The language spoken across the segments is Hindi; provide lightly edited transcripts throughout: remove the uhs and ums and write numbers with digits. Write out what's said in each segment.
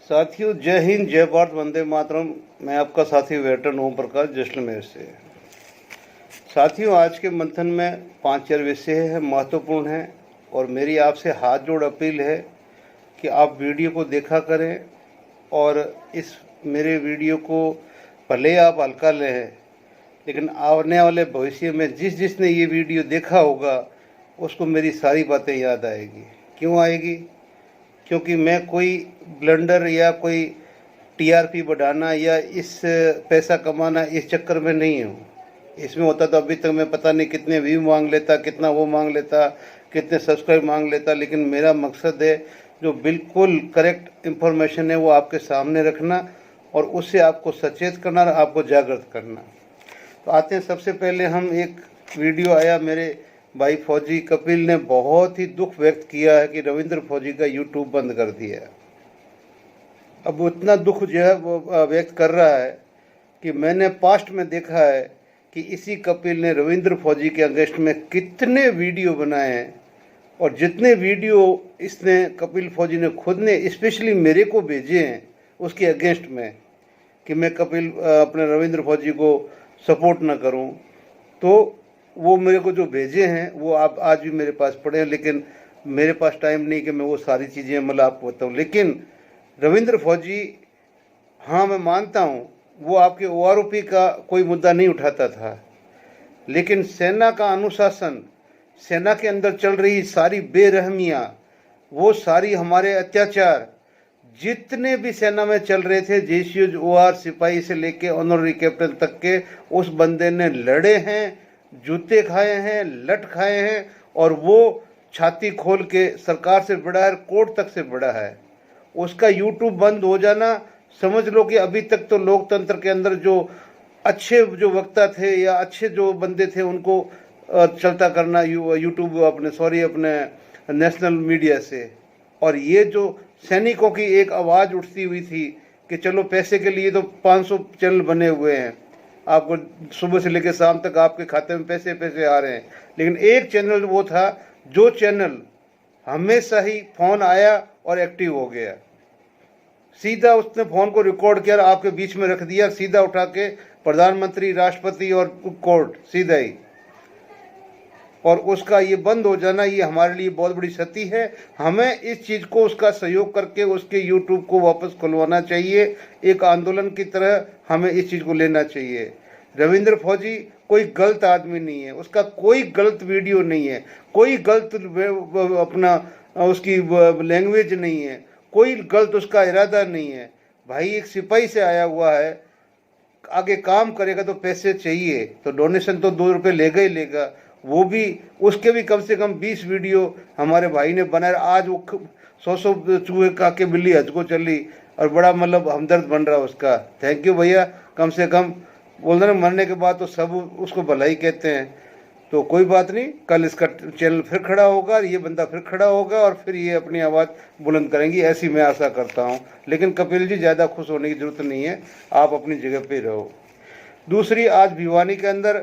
साथियों, जय हिंद, जय भारत, वंदे मातरम। मैं आपका साथी वेटरन ओम प्रकाश जैसलमेर से। साथियों, आज के मंथन में 5-4 विषय है, महत्वपूर्ण हैं और मेरी आपसे हाथ जोड़ अपील है कि आप वीडियो को देखा करें और इस मेरे वीडियो को भले आप हल्का लें, लेकिन आने वाले भविष्य में जिसने ये वीडियो देखा होगा उसको मेरी सारी बातें याद आएगी। क्यों आएगी? क्योंकि मैं कोई ब्लंडर या कोई टीआरपी बढ़ाना या इस पैसा कमाना इस चक्कर में नहीं हूँ। इसमें होता तो अभी तक मैं पता नहीं कितने व्यू मांग लेता, कितना वो मांग लेता, कितने सब्सक्राइब मांग लेता। लेकिन मेरा मकसद है जो बिल्कुल करेक्ट इन्फॉर्मेशन है वो आपके सामने रखना और उससे आपको सचेत करना और आपको जागृत करना। तो आते हैं, सबसे पहले हम एक वीडियो आया मेरे भाई फौजी कपिल ने बहुत ही दुख व्यक्त किया है कि रविंद्र फौजी का यूट्यूब बंद कर दिया। अब वो इतना दुख जो है वो व्यक्त कर रहा है कि मैंने पास्ट में देखा है कि इसी कपिल ने रविंद्र फौजी के अगेंस्ट में कितने वीडियो बनाए हैं और जितने वीडियो इसने कपिल फौजी ने खुद ने स्पेशली मेरे को भेजे हैं उसके अगेंस्ट में कि मैं कपिल अपने रविंद्र फौजी को सपोर्ट ना करूं, तो वो मेरे को जो भेजे हैं वो आप आज भी मेरे पास पड़े हैं। लेकिन मेरे पास टाइम नहीं कि मैं वो सारी चीज़ें मतलब आपको बताऊँ। लेकिन रविंद्र फौजी, हाँ मैं मानता हूँ वो आपके ओआरओपी का कोई मुद्दा नहीं उठाता था, लेकिन सेना का अनुशासन, सेना के अंदर चल रही सारी बेरहमियाँ, वो सारी हमारे अत्याचार जितने भी सेना में चल रहे थे, जेसीओ ओआर सिपाही से लेके ऑनररी कैप्टन तक के, उस बंदे ने लड़े हैं, जूते खाए हैं, लट खाए हैं और वो छाती खोल के सरकार से बड़ा है, कोर्ट तक से बड़ा है। उसका यूट्यूब बंद हो जाना, समझ लो कि अभी तक तो लोकतंत्र के अंदर जो अच्छे जो वक्ता थे या अच्छे जो बंदे थे उनको चलता करना यूट्यूब अपने नेशनल मीडिया से। और ये जो सैनिकों की एक आवाज़ उठती हुई थी कि चलो पैसे के लिए तो 500 चैनल बने हुए हैं, आपको सुबह से लेकर शाम तक आपके खाते में पैसे आ रहे हैं, लेकिन एक चैनल वो था जो चैनल हमेशा ही फ़ोन आया और एक्टिव हो गया। सीधा उसने फ़ोन को रिकॉर्ड किया और आपके बीच में रख दिया, सीधा उठा के प्रधानमंत्री, राष्ट्रपति और कोर्ट सीधा ही। और उसका ये बंद हो जाना ये हमारे लिए बहुत बड़ी क्षति है। हमें इस चीज़ को उसका सहयोग करके उसके यूट्यूब को वापस खुलवाना चाहिए। एक आंदोलन की तरह हमें इस चीज़ को लेना चाहिए। रविंद्र फौजी कोई गलत आदमी नहीं है, उसका कोई गलत वीडियो नहीं है, कोई गलत अपना उसकी लैंग्वेज नहीं है, कोई गलत उसका इरादा नहीं है। भाई एक सिपाही से आया हुआ है, आगे काम करेगा तो पैसे चाहिए, तो डोनेशन तो 2 रुपये लेगा ही लेगा। वो भी उसके भी कम से कम 20 वीडियो हमारे भाई ने बनाए। आज वो 100 चूहे का के बिल्ली हज को चली और बड़ा मतलब हमदर्द बन रहा उसका। थैंक यू भैया, कम से कम बोल रहे मरने के बाद तो सब उसको भलाई कहते हैं। तो कोई बात नहीं, कल इसका चैनल फिर खड़ा होगा, ये बंदा फिर खड़ा होगा और फिर ये अपनी आवाज़ बुलंद करेंगी, ऐसी मैं आशा करता हूँ। लेकिन कपिल जी, ज़्यादा खुश होने की ज़रूरत नहीं है, आप अपनी जगह पे रहो। दूसरी, आज भिवानी के अंदर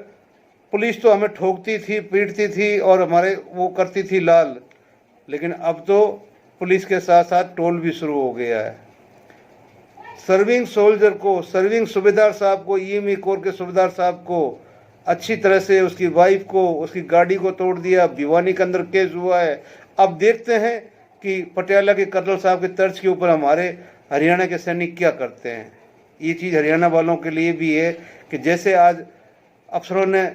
पुलिस तो हमें ठोकती थी, पीटती थी और हमारे वो करती थी लाल, लेकिन अब तो पुलिस के साथ साथ टोल भी शुरू हो गया है। सर्विंग सोल्जर को, सर्विंग सूबेदार साहब को, ईएमई कोर के सूबेदार साहब को अच्छी तरह से उसकी वाइफ को, उसकी गाड़ी को तोड़ दिया। भिवानी के अंदर केस हुआ है। अब देखते हैं कि पटियाला के कर्नल साहब के तर्ज के ऊपर हमारे हरियाणा के सैनिक क्या करते हैं। ये चीज़ हरियाणा वालों के लिए भी है कि जैसे आज अफसरों ने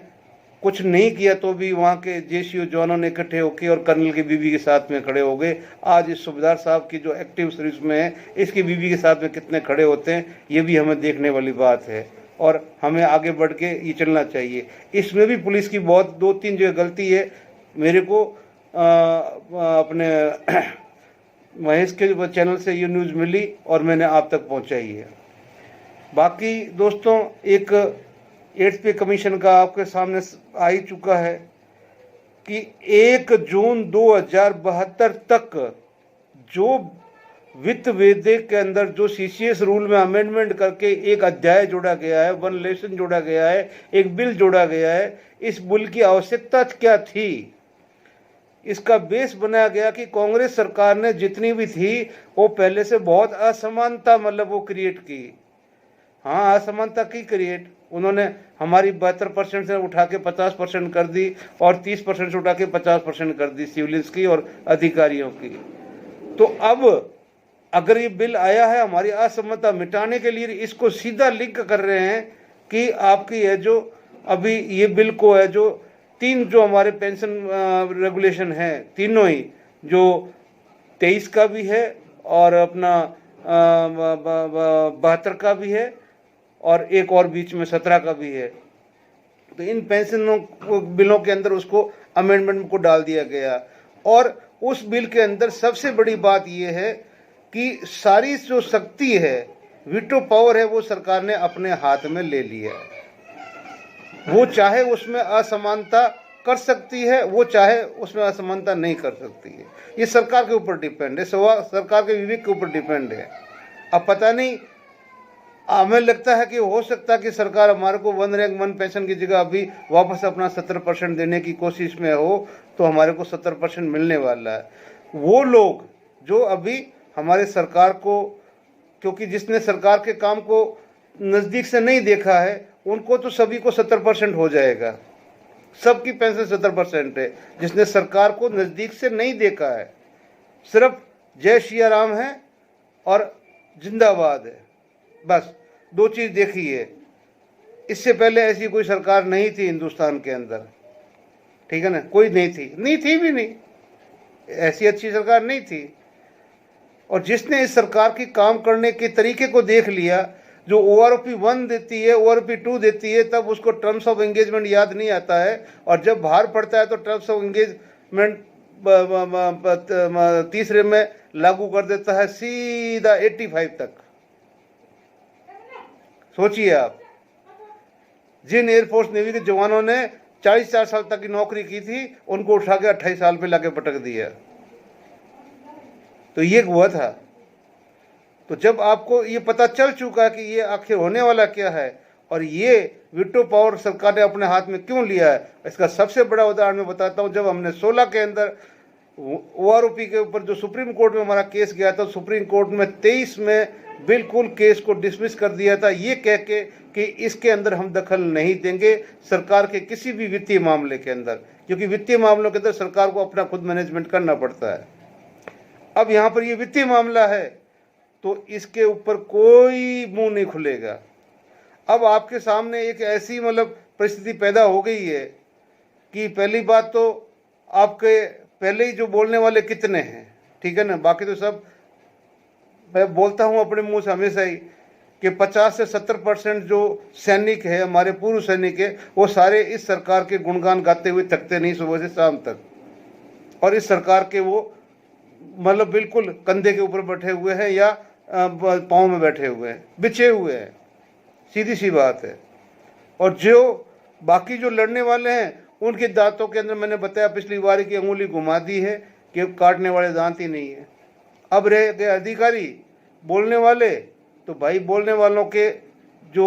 कुछ नहीं किया तो भी वहाँ के जेसीओ जवानों ने इकट्ठे होकर और कर्नल की बीवी के साथ में खड़े हो गए। आज इस सूबेदार साहब की जो एक्टिव सर्विस में है, इसकी बीवी के साथ में कितने खड़े होते हैं, ये भी हमें देखने वाली बात है और हमें आगे बढ़ के ये चलना चाहिए। इसमें भी पुलिस की बहुत 2-3 जगह गलती है। मेरे को अपने महेश के चैनल से ये न्यूज़ मिली और मैंने आप तक पहुंचाई है। बाकी दोस्तों, एक 8th पे कमीशन का आपके सामने आ ही चुका है कि 1 जून 2072 तक जो वित्त विधेयक के अंदर जो सीसीएस रूल में अमेंडमेंट करके एक अध्याय जोड़ा गया है, 1 लेसन जोड़ा गया है, एक बिल जोड़ा गया है, इस बिल की आवश्यकता क्या थी? इसका बेस बनाया गया कि कांग्रेस सरकार ने जितनी भी थी वो पहले से बहुत असमानता मतलब वो क्रिएट की। हाँ, असमानता की क्रिएट उन्होंने हमारी 72% से उठा के 50% कर दी और 30% से उठा के 50% कर दी सिविलियंस की और अधिकारियों की। तो अब अगर ये बिल आया है हमारी असमानता मिटाने के लिए, इसको सीधा लिंक कर रहे हैं कि आपकी है जो अभी ये बिल को है जो तीन जो हमारे पेंशन रेगुलेशन है तीनों ही, जो 23 का भी है और अपना 72 का भी है और एक और बीच में 17 का भी है। तो इन पेंशनों बिलों के अंदर उसको अमेंडमेंट को डाल दिया गया। और उस बिल के अंदर सबसे बड़ी बात यह है कि सारी जो शक्ति है, वीटो पावर है, वो सरकार ने अपने हाथ में ले लिया है। वो चाहे उसमें असमानता कर सकती है, वो चाहे उसमें असमानता नहीं कर सकती है। ये सरकार के ऊपर डिपेंड है, सरकार के विवेक के ऊपर डिपेंड है। अब पता नहीं, हमें लगता है कि हो सकता है कि सरकार हमारे को 1 रैंक 1 पेंशन की जगह अभी वापस अपना 70% देने की कोशिश में हो, तो हमारे को 70% मिलने वाला है। वो लोग जो अभी हमारे सरकार को, क्योंकि जिसने सरकार के काम को नज़दीक से नहीं देखा है, उनको तो सभी को 70% हो जाएगा, सबकी पेंशन 70% है। जिसने सरकार को नज़दीक से नहीं देखा है, सिर्फ जय श्री राम है और जिंदाबाद है, बस 2 चीज़ देखी है। इससे पहले ऐसी कोई सरकार नहीं थी हिंदुस्तान के अंदर, ठीक है ना, कोई नहीं थी भी नहीं, ऐसी अच्छी सरकार नहीं थी। और जिसने इस सरकार की काम करने के तरीके को देख लिया, जो ORP 1 देती है, ORP 2 देती है, तब उसको टर्म्स ऑफ एंगेजमेंट याद नहीं आता है, और जब बाहर पड़ता है तो टर्म्स ऑफ एंगेजमेंट तीसरे में लागू कर देता है सीधा 85 तक। सोचिए आप, जिन एयरफोर्स नेवी के जवानों ने 44 साल तक की नौकरी की थी, उनको उठा के 28 साल पे लाके पटक दिया। तो ये हुआ था। तो जब आपको ये पता चल चुका कि ये आखिर होने वाला क्या है और ये वीटो पावर सरकार ने अपने हाथ में क्यों लिया है, इसका सबसे बड़ा उदाहरण मैं बताता हूँ। जब हमने 16 के अंदर ORP के ऊपर जो सुप्रीम कोर्ट में हमारा केस गया था, सुप्रीम कोर्ट में 23 में बिल्कुल केस को डिसमिस कर दिया था, ये कह के कि इसके अंदर हम दखल नहीं देंगे सरकार के किसी भी वित्तीय मामले के अंदर, क्योंकि वित्तीय मामलों के अंदर सरकार को अपना खुद मैनेजमेंट करना पड़ता है। अब यहाँ पर ये वित्तीय मामला है तो इसके ऊपर कोई मुंह नहीं खुलेगा। अब आपके सामने एक ऐसी मतलब परिस्थिति पैदा हो गई है कि पहली बात तो आपके पहले ही जो बोलने वाले कितने हैं, ठीक है ना, बाकी तो सब मैं बोलता हूँ अपने मुंह से हमेशा ही कि 50 से 70% जो सैनिक है, हमारे पूर्व सैनिक है, वो सारे इस सरकार के गुणगान गाते हुए थकते नहीं सुबह से शाम तक, और इस सरकार के वो मतलब बिल्कुल कंधे के ऊपर बैठे हुए हैं या पाँव में बैठे हुए हैं, बिछे हुए हैं, सीधी सी बात है। और जो बाकी जो लड़ने वाले हैं, उनके दांतों के अंदर मैंने बताया पिछली बार की अंगुली घुमा दी है कि काटने वाले दांत ही नहीं है। अब रह गए अधिकारी बोलने वाले, तो भाई बोलने वालों के जो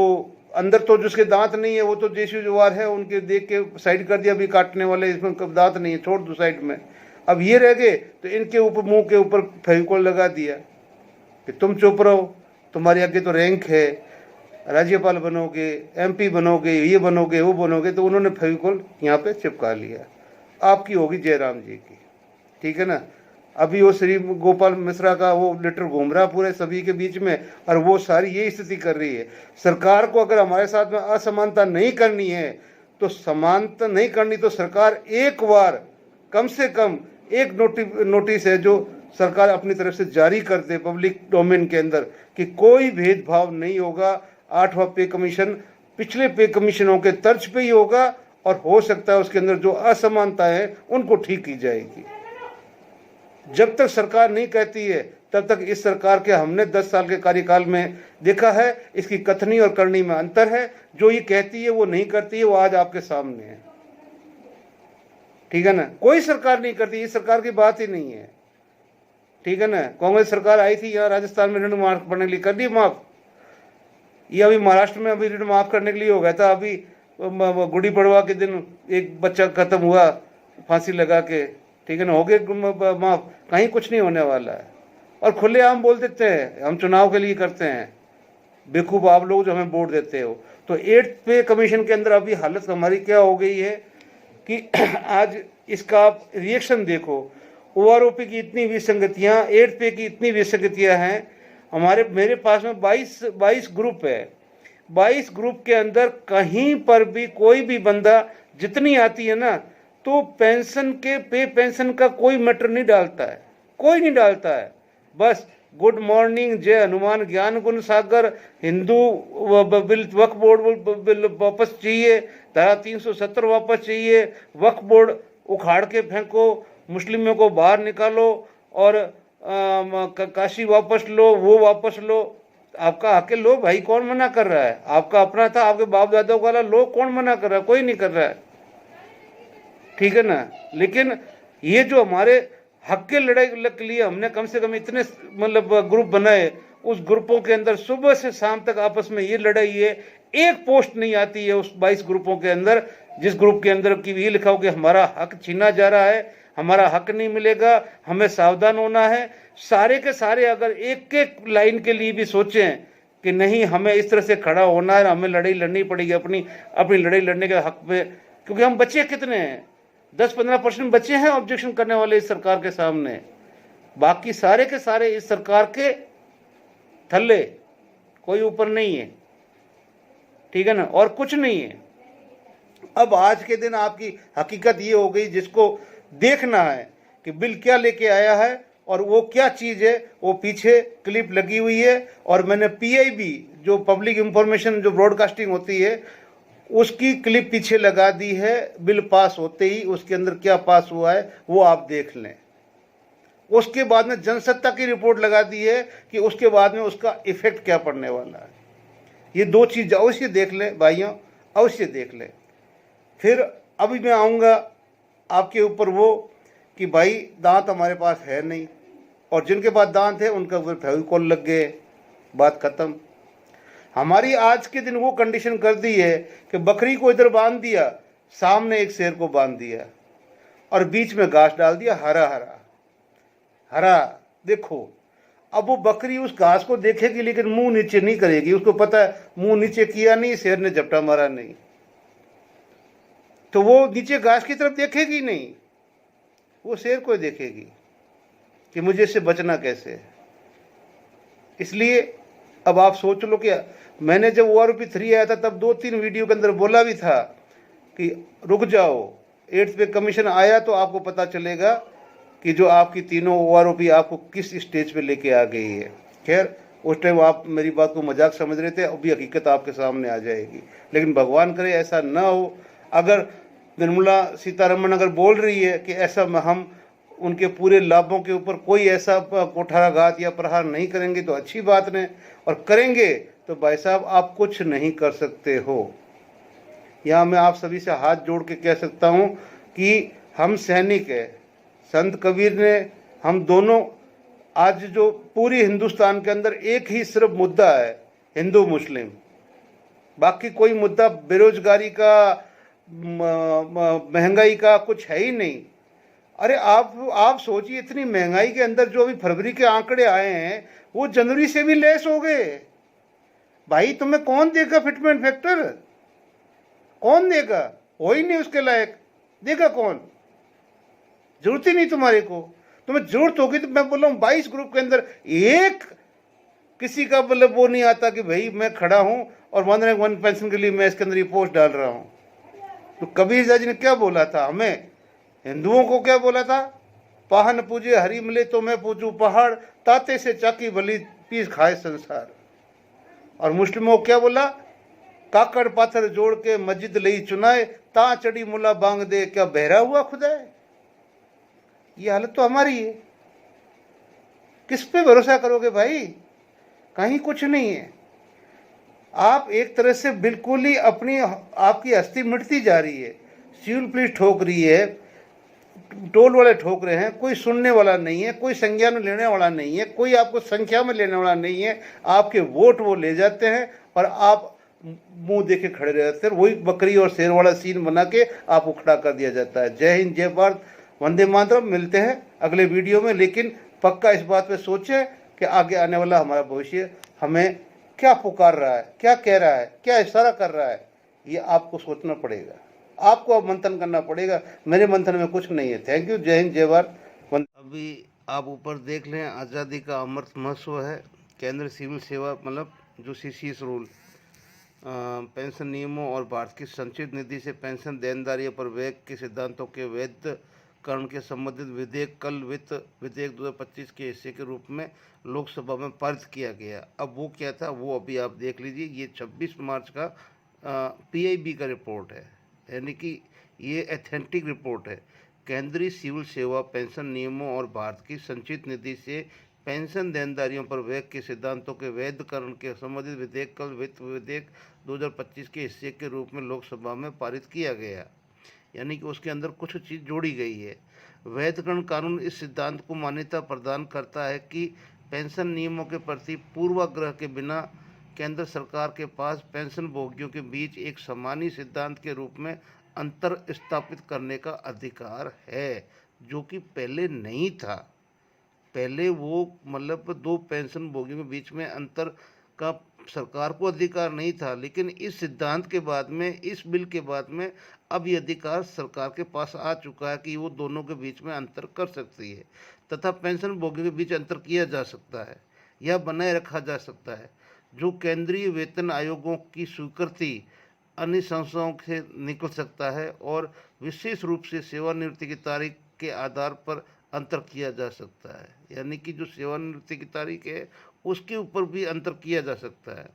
अंदर तो जिसके दांत नहीं है वो तो देशी जुवार है, उनके देख के साइड कर दिया, अभी काटने वाले इसमें कब दांत नहीं है, छोड़ दो साइड में। अब ये रह गए तो इनके ऊपर मुंह के ऊपर फेविकोल लगा दिया कि तुम चुप रहो, तुम्हारे आगे तो रैंक है, राज्यपाल बनोगे, MP बनोगे, ये बनोगे, वो बनोगे, तो उन्होंने फेविकोल यहाँ पे चिपका लिया। आपकी होगी जयराम जी की, ठीक है ना। अभी वो श्री गोपाल मिश्रा का वो लेटर घूम रहा पूरे सभी के बीच में, और वो सारी यही स्थिति कर रही है। सरकार को अगर हमारे साथ में असमानता नहीं करनी है, तो समानता नहीं करनी, तो सरकार एक बार कम से कम एक नोटिस है जो सरकार अपनी तरफ से जारी कर दे पब्लिक डोमेन के अंदर कि कोई भेदभाव नहीं होगा। 8वां पे कमीशन पिछले पे कमीशनों के तर्ज पे ही होगा, और हो सकता है उसके अंदर जो असमानता है उनको ठीक की जाएगी। जब तक सरकार नहीं कहती है तब तक इस सरकार के हमने 10 साल के कार्यकाल में देखा है, इसकी कथनी और करनी में अंतर है। जो ये कहती है वो नहीं करती है, वो आज आपके सामने है, ठीक है ना। कोई सरकार नहीं करती, इस सरकार की बात ही नहीं है, ठीक है ना। कांग्रेस सरकार आई थी यहाँ राजस्थान में ऋण माफ करने के लिए, कर दी माफ। ये अभी महाराष्ट्र में अभी ऋण माफ करने के लिए हो गया था। अभी गुड़ी पड़वा के दिन एक बच्चा खत्म हुआ फांसी लगा के, ठीक है ना, हो गए माफ, कहीं कुछ नहीं होने वाला है। और खुलेआम बोल देते हैं हम चुनाव के लिए करते हैं, बेवकूफ़ आप लोग जो हमें वोट देते हो। तो 8th पे कमीशन के अंदर अभी हालत हमारी क्या हो गई है कि आज इसका आप रिएक्शन देखो, OROP की इतनी विसंगतियाँ, 8th पे की इतनी विसंगतियाँ हैं। मेरे पास में 22 ग्रुप है, 22 ग्रुप के अंदर कहीं पर भी कोई भी बंदा जितनी आती है ना, तो पेंशन का कोई मैटर नहीं डालता है, कोई नहीं डालता है। बस गुड मॉर्निंग, जय हनुमान, ज्ञान गुण सागर, हिंदू बिल, वक्फ बोर्ड बिल वापस चाहिए, धारा 370 वापस चाहिए, वक्फ बोर्ड उखाड़ के फेंको, मुस्लिमों को बाहर निकालो, और काशी वापस लो, वो वापस लो। आपका हक लो भाई, कौन मना कर रहा है? आपका अपना था, आपके बाप दादाओं वाला लो, कौन मना कर रहा है? कोई नहीं कर रहा है, ठीक है ना। लेकिन ये जो हमारे हक के लड़ाई के लिए हमने कम से कम इतने मतलब ग्रुप बनाए, उस ग्रुपों के अंदर सुबह से शाम तक आपस में ये लड़ाई है। एक पोस्ट नहीं आती है उस 22 ग्रुपों के अंदर जिस ग्रुप के अंदर कि ये लिखा हो कि हमारा हक छीना जा रहा है, हमारा हक नहीं मिलेगा, हमें सावधान होना है। सारे के सारे अगर एक एक लाइन के लिए भी सोचें कि नहीं हमें इस तरह से खड़ा होना है, हमें लड़ाई लड़नी पड़ेगी अपनी लड़ाई लड़ने के हक में, क्योंकि हम बच्चे कितने हैं, 10-15% बच्चे हैं ऑब्जेक्शन करने वाले इस सरकार के सामने, बाकी सारे के सारे इस सरकार के थल्ले, कोई ऊपर नहीं है, ठीक है ना, और कुछ नहीं है। अब आज के दिन आपकी हकीकत ये हो गई, जिसको देखना है कि बिल क्या लेके आया है और वो क्या चीज़ है, वो पीछे क्लिप लगी हुई है। और मैंने PIB जो पब्लिक इंफॉर्मेशन जो ब्रॉडकास्टिंग होती है उसकी क्लिप पीछे लगा दी है, बिल पास होते ही उसके अंदर क्या पास हुआ है वो आप देख लें। उसके बाद में जनसत्ता की रिपोर्ट लगा दी है कि उसके बाद में उसका इफेक्ट क्या पड़ने वाला है। ये दो चीज़ अवश्य देख लें भाइयों, अवश्य देख लें। फिर अभी मैं आऊँगा आपके ऊपर वो कि भाई दांत हमारे पास है नहीं, और जिनके पास दांत है उनका ऊपर फेविकॉल लग गए, बात खत्म। हमारी आज के दिन वो कंडीशन कर दी है कि बकरी को इधर बांध दिया, सामने एक शेर को बांध दिया, और बीच में घास डाल दिया, हरा हरा हरा। देखो अब वो बकरी उस घास को देखेगी लेकिन मुंह नीचे नहीं करेगी, उसको पता है मुंह नीचे किया नहीं, शेर ने झपटा मारा नहीं, तो वो नीचे घास की तरफ देखेगी नहीं, वो शेर को देखेगी कि मुझे इससे बचना कैसे। इसलिए अब आप सोच लो कि मैंने जब OROP 3 आया था तब 2-3 वीडियो के अंदर बोला भी था कि रुक जाओ, 8th पे कमीशन आया तो आपको पता चलेगा कि जो आपकी तीनों OROP आपको किस स्टेज पे लेके आ गई है। खैर उस टाइम आप मेरी बात को मजाक समझ रहे थे, अभी हकीकत आपके सामने आ जाएगी। लेकिन भगवान करे ऐसा ना हो। अगर निर्मला सीतारमण अगर बोल रही है कि ऐसा हम उनके पूरे लाभों के ऊपर कोई ऐसा कुठाराघात या प्रहार नहीं करेंगे तो अच्छी बात नहीं, और करेंगे तो भाई साहब आप कुछ नहीं कर सकते हो। यहाँ मैं आप सभी से हाथ जोड़ के कह सकता हूँ कि हम सैनिक है। संत कबीर ने हम दोनों, आज जो पूरी हिंदुस्तान के अंदर एक ही सिर्फ मुद्दा है, हिंदू मुस्लिम, बाकी कोई मुद्दा बेरोजगारी का, महंगाई का कुछ है ही नहीं। अरे आप सोचिए, इतनी महंगाई के अंदर जो अभी फरवरी के आंकड़े आए हैं वो जनवरी से भी लेस हो गए। भाई तुम्हें कौन देगा फिटमेंट फैक्टर? कौन देगा? हो ही नहीं उसके लायक, देगा कौन? जरूरत ही नहीं तुम्हारे को। तुम्हें जरूरत होगी तो मैं बोल रहा हूँ 22 ग्रुप के अंदर एक किसी का मतलब वो नहीं आता कि भाई मैं खड़ा हूँ और वन पेंशन के लिए मैं इसके अंदर ये पोस्ट डाल रहा हूँ। तो कबीर जी ने क्या बोला था हमें हिंदुओं को? क्या बोला था? पाहन पूजे हरि मिले तो मैं पूजू पहाड़, ताते से चाकी भली पीस खाए संसार। और मुस्लिमों को क्या बोला? काकड़ पाथर जोड़ के मस्जिद लई चुनाए, ता चढ़ी मुला बांग दे, क्या बहरा हुआ खुदा है? ये हालत तो हमारी है। किस पे भरोसा करोगे भाई? कहीं कुछ नहीं है। आप एक तरह से बिल्कुल ही आपकी हस्ती मिटती जा रही है। सिविल पुलिस ठोक रही है, टोल वाले ठोक रहे हैं, कोई सुनने वाला नहीं है, कोई संज्ञान में लेने वाला नहीं है, कोई आपको संख्या में लेने वाला नहीं है। आपके वोट वो ले जाते हैं और आप मुंह देके खड़े रहते हैं। वही बकरी और शेर वाला सीन बना के आपको खड़ा कर दिया जाता है। जय हिंद, जय भारत। वंदे मातरम। मिलते हैं अगले वीडियो में, लेकिन पक्का इस बात पे सोचें कि आगे आने वाला हमारा भविष्य हमें क्या पुकार रहा है, क्या कह रहा है, क्या इशारा कर रहा है, ये आपको सोचना पड़ेगा, आपको अब मंथन करना पड़ेगा। मेरे मंथन में कुछ नहीं है। Thank you. जय हिंद, जय भारत। अभी आप ऊपर देख लें, आज़ादी का अमृत महोत्सव है। केंद्र सिविल सेवा मतलब जो CCS रूल, पेंशन नियमों और भारत की संचित निधि से पेंशन देनदारियों पर व्यय के सिद्धांतों के वैधकरण के संबंधित विधेयक कल वित्त विधेयक 2025 के हिस्से के रूप में लोकसभा में पारित किया गया। अब वो क्या था वो अभी आप देख लीजिए। ये 26 मार्च का PIB का रिपोर्ट है, यानी कि ये एथेंटिक रिपोर्ट है। केंद्रीय सिविल सेवा पेंशन नियमों और भारत की संचित निधि से पेंशन देनदारियों पर व्यय के सिद्धांतों के वैधकरण के संबंधित विधेयक कल वित्त विधेयक 2025 के हिस्से के रूप में लोकसभा में पारित किया गया, यानी कि उसके अंदर कुछ चीज़ जोड़ी गई है। वैधकरण कानून इस सिद्धांत को मान्यता प्रदान करता है कि पेंशन नियमों के प्रति पूर्वाग्रह के बिना केंद्र सरकार के पास पेंशन भोगियों के बीच एक सामान्य सिद्धांत के रूप में अंतर स्थापित करने का अधिकार है, जो कि पहले नहीं था। पहले वो मतलब दो पेंशन भोगियों के बीच में अंतर का सरकार को अधिकार नहीं था, लेकिन इस सिद्धांत के बाद में, इस बिल के बाद में अब ये अधिकार सरकार के पास आ चुका है कि वो दोनों के बीच में अंतर कर सकती है तथा पेंशन भोगियों के बीच अंतर किया जा सकता है या बनाए रखा जा सकता है, जो केंद्रीय वेतन आयोगों की स्वीकृति अन्य संस्थाओं से निकल सकता है और विशेष रूप से सेवानिवृत्ति की तारीख के आधार पर अंतर किया जा सकता है। यानी कि जो सेवानिवृत्ति की तारीख है उसके ऊपर भी अंतर किया जा सकता है।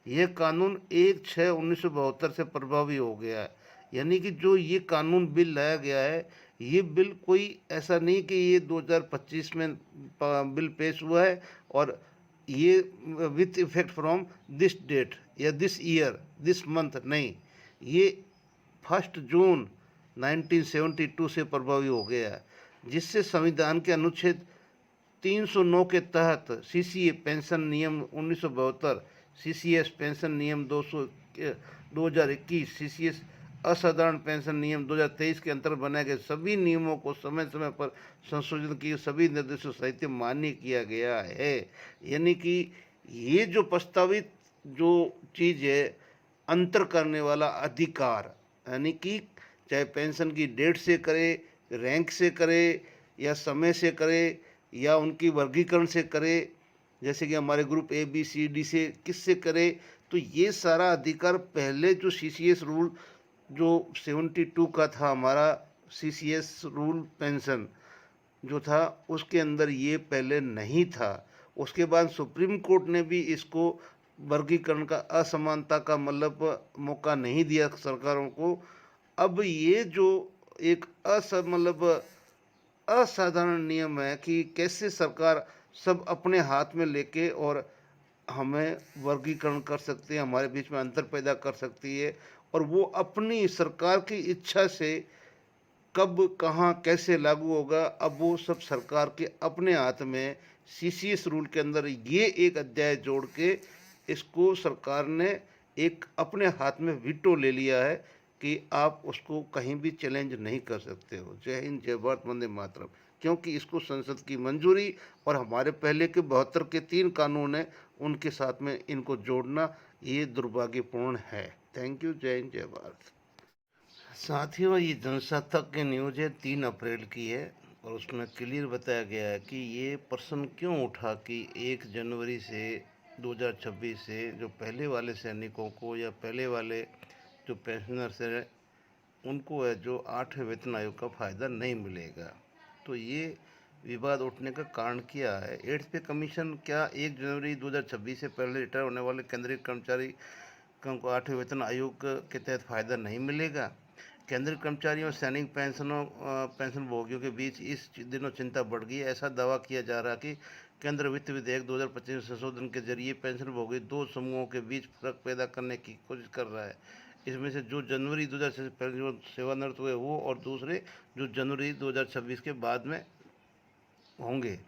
यह कानून 1/6/1972 से प्रभावी हो गया है। यानी कि जो ये कानून बिल लाया गया है, ये बिल कोई ऐसा नहीं कि ये 2025 में बिल पेश हुआ है और ये with effect from this date या दिस ईयर दिस मंथ, नहीं, ये 1 जून 1972 से प्रभावी हो गया है, जिससे संविधान के अनुच्छेद 309 के तहत CCA पेंशन नियम 1972, CCS पेंशन नियम 2021, CCS असाधारण पेंशन नियम 2023 के अंतर्गत बनाए गए सभी नियमों को समय समय पर संशोधन किए सभी निर्देशों सहित मान्य किया गया है। यानी कि ये जो प्रस्तावित जो चीज़ है, अंतर करने वाला अधिकार, यानी कि चाहे पेंशन की डेट से करे, रैंक से करे या समय से करे या उनकी वर्गीकरण से करे, जैसे कि हमारे ग्रुप ABCD से किससे करे, तो ये सारा अधिकार पहले जो CCS रूल जो 72 का था, हमारा CCS रूल पेंशन जो था, उसके अंदर ये पहले नहीं था। उसके बाद सुप्रीम कोर्ट ने भी इसको वर्गीकरण का असमानता का मतलब मौका नहीं दिया सरकारों को। अब ये जो एक मतलब असाधारण नियम है कि कैसे सरकार सब अपने हाथ में लेके और हमें वर्गीकरण कर सकती है, हमारे बीच में अंतर पैदा कर सकती है, और वो अपनी सरकार की इच्छा से कब कहाँ कैसे लागू होगा, अब वो सब सरकार के अपने हाथ में। CCS रूल के अंदर ये एक अध्याय जोड़ के इसको सरकार ने एक अपने हाथ में वीटो ले लिया है कि आप उसको कहीं भी चैलेंज नहीं कर सकते हो। जय हिंद, जय भारत, वंदे मातरम। क्योंकि इसको संसद की मंजूरी और हमारे पहले के 72 के 3 कानून हैं, उनके साथ में इनको जोड़ना ये दुर्भाग्यपूर्ण है। Thank you. जय हिंद, जय भारत। साथियों, ये जनसातक की न्यूज़ है 3 अप्रैल की है और उसमें क्लियर बताया गया है कि ये प्रश्न क्यों उठा कि 1 जनवरी से 2026 से जो पहले वाले सैनिकों को या पहले वाले जो पेंशनर्स हैं उनको है जो 8वें वेतन आयोग का फ़ायदा नहीं मिलेगा। तो ये विवाद उठने का कारण क्या है? 8th पे कमीशन क्या 1 जनवरी 2026 से पहले रिटायर होने वाले केंद्रीय कर्मचारी को 8वें वेतन आयोग के तहत फ़ायदा नहीं मिलेगा? केंद्रीय कर्मचारियों और सैनिक पेंशन भोगियों के बीच इस दिनों चिंता बढ़ गई है। ऐसा दावा किया जा रहा है कि केंद्र वित्त विधेयक 2025 संशोधन के जरिए पेंशन भोगी दो समूहों के बीच फर्क पैदा करने की कोशिश कर रहा है। इसमें से जो जनवरी 2026 से पहले जो सेवानिवृत्त हुए वो, और दूसरे जो जनवरी 2026 के बाद में होंगे।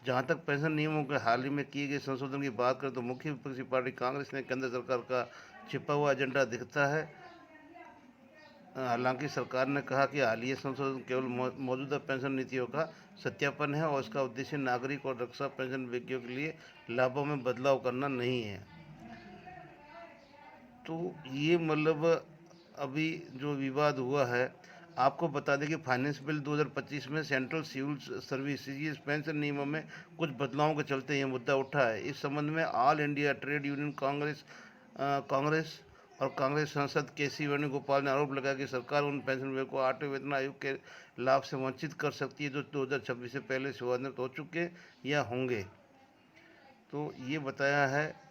जहां तक पेंशन नियमों के हाल ही में किए गए संशोधन की बात करें तो मुख्य विपक्षी पार्टी कांग्रेस ने केंद्र सरकार का छिपा हुआ एजेंडा दिखता है हालांकि सरकार ने कहा कि हालिया संशोधन केवल मौजूदा पेंशन नीतियों का सत्यापन है और इसका उद्देश्य नागरिक और रक्षा पेंशन भोगियों के लिए लाभों में बदलाव करना नहीं है। तो ये मतलब अभी जो विवाद हुआ है, आपको बता दें कि फाइनेंस बिल 2025 में सेंट्रल सिविल सर्विसेज पेंशन नियमों में कुछ बदलावों के चलते यह मुद्दा उठा है। इस संबंध में all India trade union Congress और कांग्रेस सांसद केसी वेणुगोपाल ने आरोप लगाया कि सरकार उन पेंशनभोगियों को 8वें वेतन आयोग के लाभ से वंचित कर सकती है जो 2026 से पहले सेवानिवृत्त हो चुके या होंगे। तो ये बताया है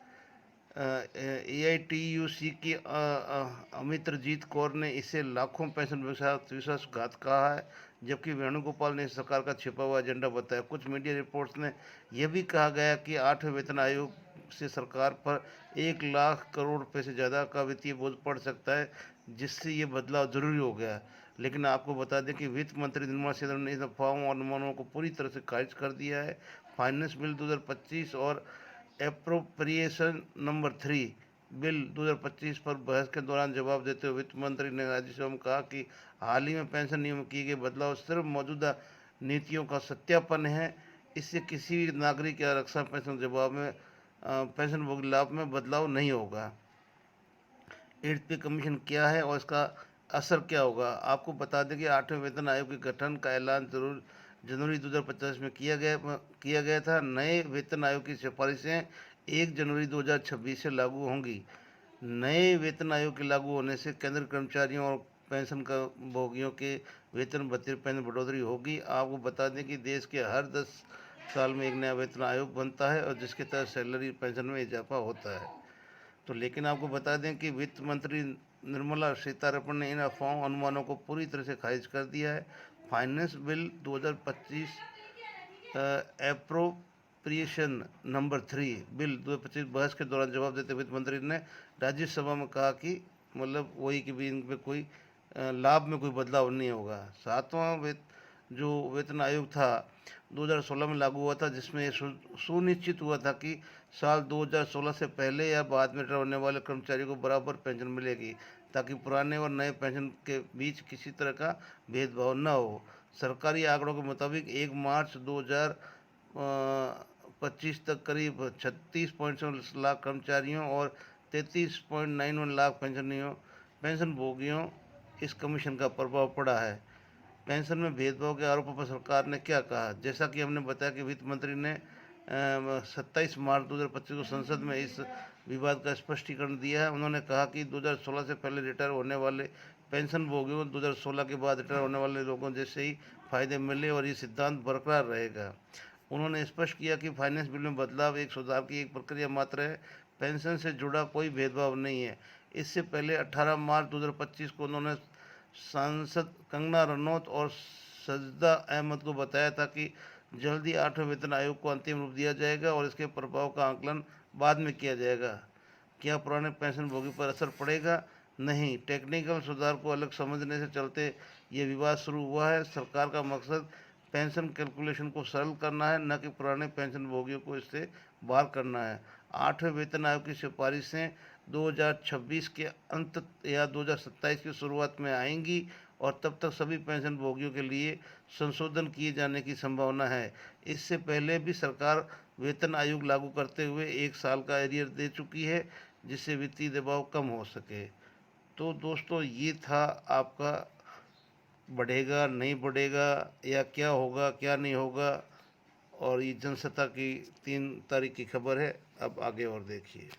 AITUC की अमित्रजीत कौर ने इसे लाखों पेंशन विश्वासघात कहा है, जबकि वेणुगोपाल ने सरकार का छिपा हुआ एजेंडा बताया। कुछ मीडिया रिपोर्ट्स में यह भी कहा गया कि 8वें वेतन आयोग से सरकार पर 1 लाख करोड़ रुपए से ज़्यादा का वित्तीय बोझ पड़ सकता है, जिससे ये बदलाव जरूरी हो गया। लेकिन आपको बता दें कि वित्त मंत्री निर्मला सीतारमण ने इन अफवाहों और अनुमानों को पूरी तरह से खारिज कर दिया है। फाइनेंस बिल 2025 और एप्रोप्रिएशन नंबर 3 बिल 2025 पर बहस के दौरान जवाब देते हुए वित्त मंत्री ने राज्यसभा में कहा कि हाल ही में पेंशन नियम में किए गए बदलाव सिर्फ मौजूदा नीतियों का सत्यापन है। इससे किसी भी नागरिक या रक्षा पेंशन जवाब में पेंशन भोगी लाभ में बदलाव नहीं होगा। 8th पे कमीशन क्या है और इसका असर क्या होगा, आपको बता दें कि 8वें वेतन आयोग के गठन का ऐलान जनवरी 2050 में किया गया था। नए वेतन आयोग की सिफारिशें 1 जनवरी 2026 से लागू होंगी। नए वेतन आयोग के लागू होने से केंद्र कर्मचारियों और पेंशन का भोगियों के वेतन भत्ते पेंशन बढ़ोतरी होगी। आपको बता दें कि देश के हर 10 साल में एक नया वेतन आयोग बनता है और जिसके तहत सैलरी पेंशन में इजाफा होता है। तो लेकिन आपको बता दें कि वित्त मंत्री निर्मला सीतारमण ने इन अफवाहों अनुमानों को पूरी तरह से खारिज कर दिया है। Finance bill 2025 appropriation number 3 bill 2025 बहस के दौरान जवाब देते वित्त मंत्री ने राज्यसभा में कहा कि मतलब वही कि भी इनमें कोई लाभ में कोई बदलाव नहीं होगा। 7वां जो वेतन आयोग था 2016 में लागू हुआ था, जिसमें ये सुनिश्चित हुआ था कि साल 2016 से पहले या बाद में रिटायर होने वाले कर्मचारियों को बराबर पेंशन मिलेगी, ताकि पुराने और नए पेंशन के बीच किसी तरह का भेदभाव न हो। सरकारी आंकड़ों के मुताबिक 1 मार्च 2025 तक करीब 36.7 लाख कर्मचारियों और 33.91 लाख पेंशन भोगियों इस कमीशन का प्रभाव पड़ा है। पेंशन में भेदभाव के आरोपों पर सरकार ने क्या कहा, जैसा कि हमने बताया कि वित्त मंत्री ने 27 मार्च 2025 को संसद में इस विवाद का स्पष्टीकरण दिया है। उन्होंने कहा कि 2016 से पहले रिटायर होने वाले पेंशन भोगियों को 2016 के बाद रिटायर होने वाले लोगों जैसे ही फायदे मिले और ये सिद्धांत बरकरार रहेगा। उन्होंने स्पष्ट किया कि फाइनेंस बिल में बदलाव एक सुधार की एक प्रक्रिया मात्र है, पेंशन से जुड़ा कोई भेदभाव नहीं है। इससे पहले 18 मार्च 2025 को उन्होंने सांसद कंगना रनौत और सजदा अहमद को बताया था कि जल्दी 8वें वेतन आयोग को अंतिम रूप दिया जाएगा और इसके प्रभाव का आकलन बाद में किया जाएगा। क्या पुराने पेंशन भोगी पर असर पड़ेगा? नहीं, टेक्निकल सुधार को अलग समझने से चलते ये विवाद शुरू हुआ है। सरकार का मकसद पेंशन कैलकुलेशन को सरल करना है, न कि पुराने पेंशन भोगियों को इससे बाहर करना है। 8वें वेतन आयोग की सिफारिशें 2026 के अंत या 2027 की शुरुआत में आएंगी और तब तक सभी पेंशन भोगियों के लिए संशोधन किए जाने की संभावना है। इससे पहले भी सरकार वेतन आयोग लागू करते हुए 1 साल का एरियर दे चुकी है, जिससे वित्तीय दबाव कम हो सके। तो दोस्तों, ये था आपका बढ़ेगा नहीं बढ़ेगा या क्या होगा क्या नहीं होगा, और ये जनसत्ता की 3 तारीख की खबर है। अब आगे और देखिए।